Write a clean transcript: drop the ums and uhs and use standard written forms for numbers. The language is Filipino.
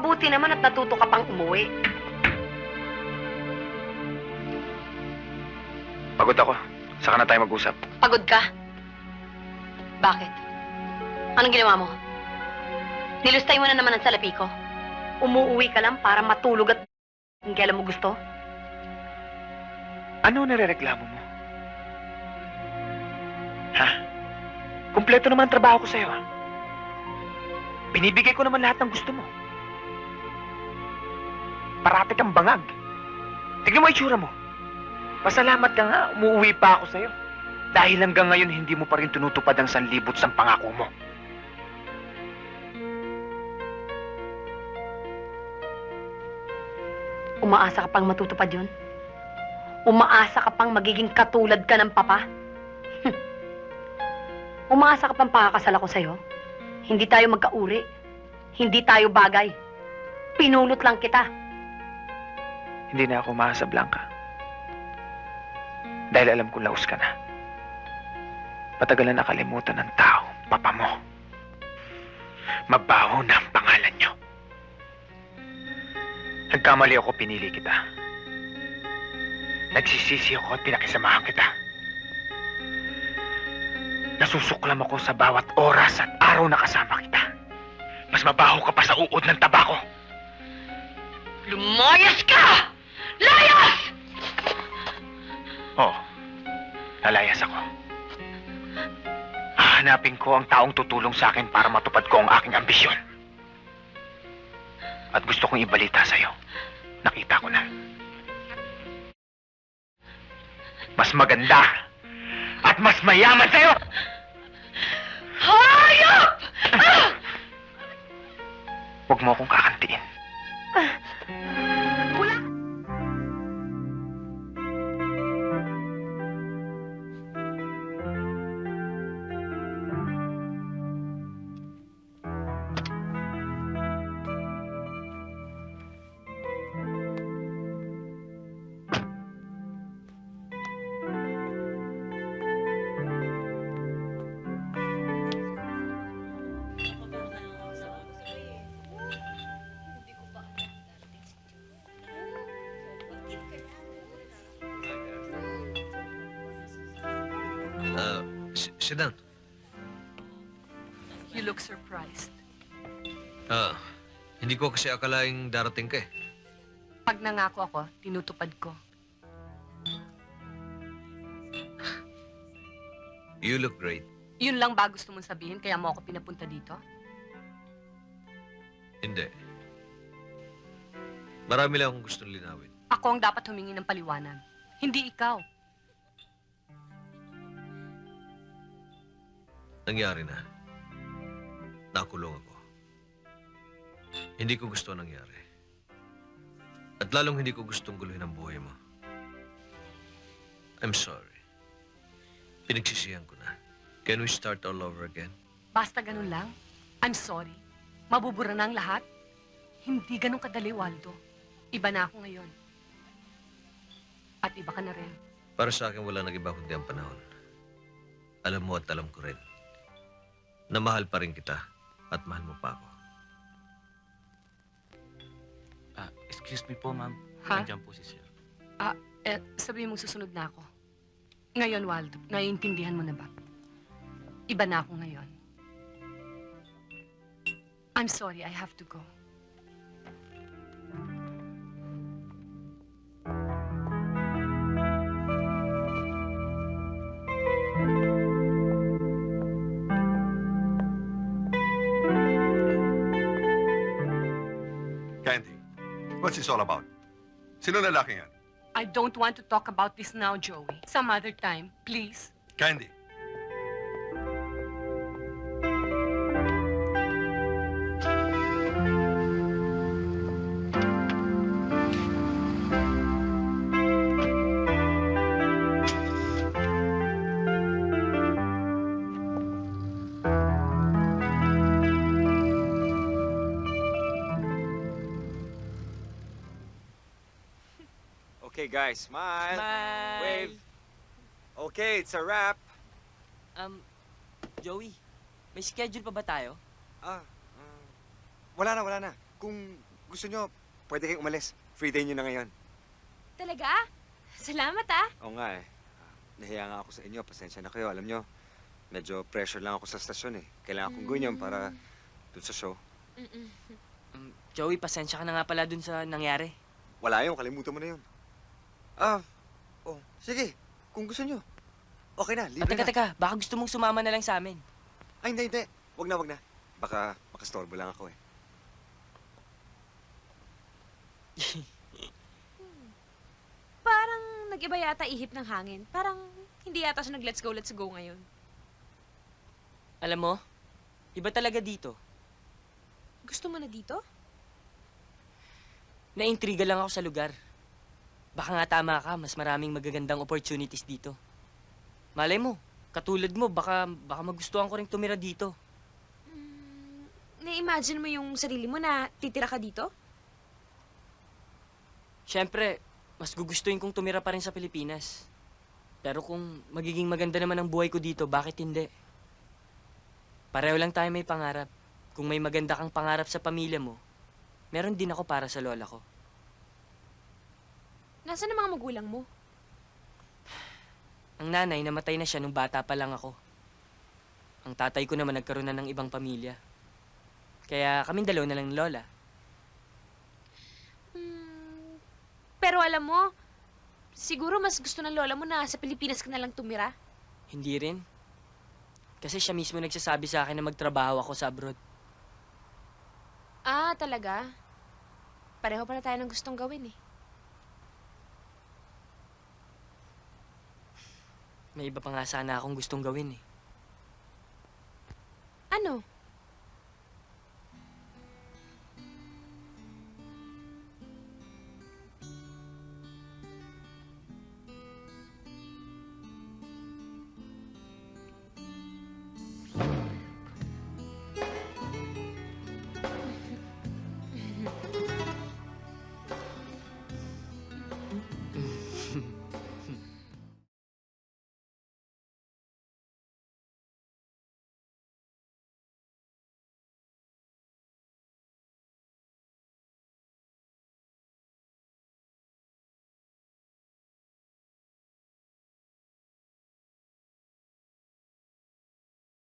Mabuti naman at natuto ka pang umuwi. Pagod ako. Saka na tayo mag-usap. Pagod ka? Bakit? Anong ginawa mo? Nilustay mo na naman ang salapi ko. Umuuwi ka lang para matulog at kung kailan mo gusto? Ano nirereklamo mo? Ha? Kumpleto naman ang trabaho ko sa'yo, ha? Binibigay ko naman lahat ng gusto mo. Parati kang bangag. Tignan mo itsura mo. Pasalamat ka nga, umuwi pa ako sa'yo. Dahil hanggang ngayon, hindi mo pa rin tinutupad ang 1,000 sa pangako mo. Umaasa ka pang matutupad yun? Umaasa ka pang magiging katulad ka ng papa? Umaasa ka pang pakakasal ako sa'yo? Hindi tayo magkauri. Hindi tayo bagay. Pinulot lang kita. Hindi na ako umaasa, Blanca. Dahil alam kong laos ka na. Matagal na nakalimutan ng tao, papa mo. Mabaho na ang pangalan niyo. Nagkamali ako, pinili kita. Nagsisisi ako at pinakisamahan kita. Nasusuklam ako sa bawat oras at araw na kasama kita. Mas mabaho ka pa sa uod ng tabako. Lumayas ka! Layas! Oo, lalayas ako. Hahanapin ko ang taong tutulong sa akin para matupad ko ang aking ambisyon. At gusto kong ibalita sa'yo. Nakita ko na. Mas maganda at mas mayaman sa'yo! Hayop! Huwag mo akong kakantiin. Wala! Sit down. You look surprised. Hindi ko kasi akalaing darating ka eh. Pag nangako ako, tinutupad ko. You look great. Yun lang ba gusto mong sabihin kaya mo ako pinapunta dito? Hindi. Marami lang akong gustong linawin. Ako ang dapat humingi ng paliwanag. Hindi ikaw. Nangyari na. Nakulong ako. Hindi ko gusto ang nangyari. At lalong hindi ko gustong guluhin ang buhay mo. I'm sorry. Pinagsisihan ko na. Can we start all over again? Basta ganun lang. I'm sorry. Mabubura na ang lahat. Hindi ganun kadali, Waldo. Iba na ako ngayon. At iba ka na rin. Para sa akin, wala nag-iba kundi ang panahon. Alam mo at alam ko rin na mahal pa rin kita at mahal mo pa ako. Excuse me po, ma'am. Ha? Nandiyan po si sir. Sabihin mong susunod na ako. Ngayon, Waldo, naiintindihan mo na ba? Iba na ako ngayon. I'm sorry, I have to go. Candy, what's this all about? Sino lalaki yan? I don't want to talk about this now, Joey. Some other time, please. Candy. Okay, guys, smile. Smile. Wave. Okay, it's a wrap. Joey, may schedule pa ba tayo? Ah, wala na. Kung gusto nyo, pwede kayong umalis. Free day nyo na ngayon. Talaga? Salamat ah. Oo nga eh. Nahiya nga ako sa inyo. Pasensya na kayo. Alam nyo, medyo pressure lang ako sa stasyon eh. Kailangan kong gawin yun para dun sa show. Joey, pasensya ka na nga pala dun sa nangyari. Wala yun. Kalimutan mo na yun. Sige. Kung gusto nyo. Okay na. Libre na. Teka, baka gusto mong sumama na lang sa amin. Ay, hindi. Wag na. Baka makastorbo lang ako eh. Parang nag-iba yata ihip ng hangin. Parang hindi yata siya nag-let's go ngayon. Alam mo, iba talaga dito. Gusto mo na dito? Naintriga lang ako sa lugar. Baka nga tama ka, mas maraming magagandang opportunities dito. Malay mo, katulad mo, baka magustuhan ko rin tumira dito. Na-imagine mo yung sarili mo na titira ka dito? Siyempre, mas gugustuhin kong tumira pa rin sa Pilipinas. Pero kung magiging maganda naman ang buhay ko dito, bakit hindi? Pareho lang tayo may pangarap. Kung may maganda kang pangarap sa pamilya mo, meron din ako para sa lola ko. Nasaan ang mga magulang mo? Ang nanay, namatay na siya nung bata pa lang ako. Ang tatay ko naman nagkaroon na ng ibang pamilya. Kaya kaming dalawa na lang ni lola. Pero alam mo, siguro mas gusto ng lola mo na sa Pilipinas ka na lang tumira. Hindi rin. Kasi siya mismo nagsasabi sa akin na magtrabaho ako sa abroad. Ah, talaga? Pareho pala tayo ng gustong gawin eh. May iba pa nga sana akong gustong gawin eh. Ano?